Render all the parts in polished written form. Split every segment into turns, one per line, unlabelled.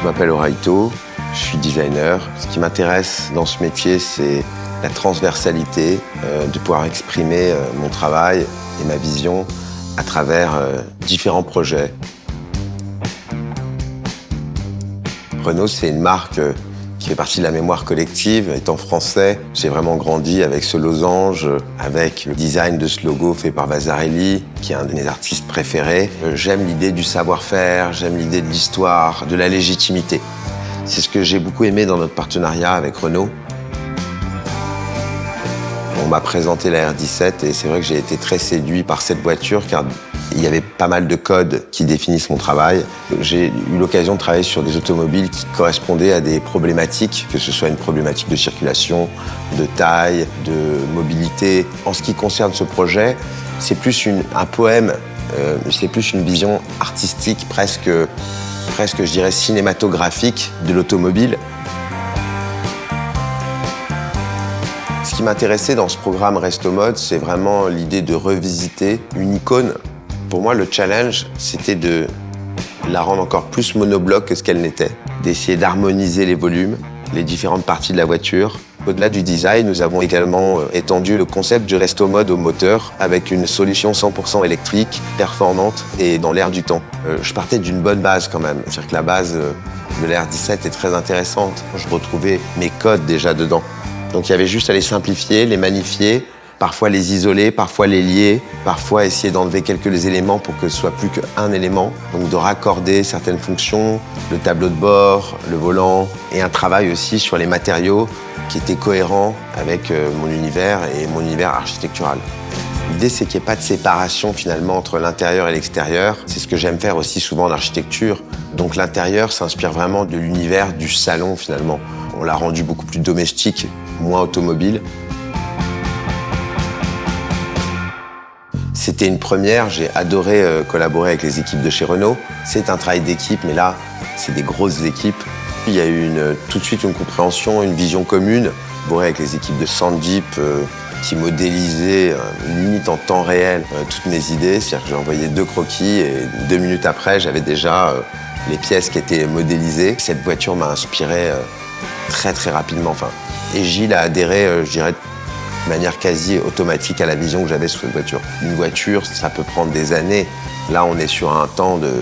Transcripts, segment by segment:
Je m'appelle Oraito, je suis designer. Ce qui m'intéresse dans ce métier, c'est la transversalité, de pouvoir exprimer mon travail et ma vision à travers différents projets. Renault, c'est une marque qui fait partie de la mémoire collective. Étant français, j'ai vraiment grandi avec ce losange, avec le design de ce logo fait par Vasarely, qui est un de mes artistes préférés. J'aime l'idée du savoir-faire, j'aime l'idée de l'histoire, de la légitimité. C'est ce que j'ai beaucoup aimé dans notre partenariat avec Renault. On m'a présenté la R17 et c'est vrai que j'ai été très séduit par cette voiture car il y avait pas mal de codes qui définissent mon travail. J'ai eu l'occasion de travailler sur des automobiles qui correspondaient à des problématiques, que ce soit une problématique de circulation, de taille, de mobilité. En ce qui concerne ce projet, c'est plus un poème, c'est plus une vision artistique, presque je dirais cinématographique de l'automobile. Ce qui m'intéressait dans ce programme Resto Mode, c'est vraiment l'idée de revisiter une icône. Pour moi, le challenge, c'était de la rendre encore plus monobloc que ce qu'elle n'était, d'essayer d'harmoniser les volumes, les différentes parties de la voiture. Au-delà du design, nous avons également étendu le concept du Resto Mode au moteur avec une solution 100% électrique, performante et dans l'air du temps. Je partais d'une bonne base quand même, c'est-à-dire que la base de la R17 est très intéressante. Je retrouvais mes codes déjà dedans. Donc il y avait juste à les simplifier, les magnifier, parfois les isoler, parfois les lier, parfois essayer d'enlever quelques éléments pour que ce soit plus qu'un élément. Donc de raccorder certaines fonctions, le tableau de bord, le volant, et un travail aussi sur les matériaux qui était cohérent avec mon univers et mon univers architectural. L'idée, c'est qu'il n'y ait pas de séparation finalement entre l'intérieur et l'extérieur. C'est ce que j'aime faire aussi souvent en architecture. Donc l'intérieur s'inspire vraiment de l'univers du salon finalement. On l'a rendu beaucoup plus domestique, moins automobile. C'était une première, j'ai adoré collaborer avec les équipes de chez Renault. C'est un travail d'équipe, mais là, c'est des grosses équipes. Il y a eu tout de suite une compréhension, une vision commune. Collaborer avec les équipes de Sandip qui modélisaient limite en temps réel toutes mes idées. C'est-à-dire que j'ai envoyé 2 croquis et 2 minutes après, j'avais déjà les pièces qui étaient modélisées. Cette voiture m'a inspiré très rapidement. Et Gilles a adhéré, je dirais, de manière quasi automatique à la vision que j'avais sur cette voiture. Une voiture, ça peut prendre des années. Là, on est sur un temps de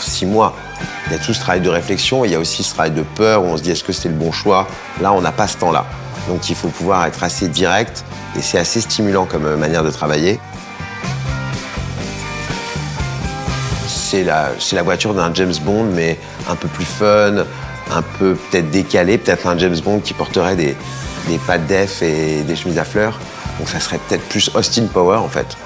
6 mois. Il y a tout ce travail de réflexion et il y a aussi ce travail de peur où on se dit est-ce que c'est le bon choix? Là, on n'a pas ce temps-là. Donc, il faut pouvoir être assez direct et c'est assez stimulant comme manière de travailler. C'est la voiture d'un James Bond, mais un peu plus fun, un peu peut-être décalé, peut-être un James Bond qui porterait des pattes d'F et des chemises à fleurs. Donc ça serait peut-être plus Austin Power en fait.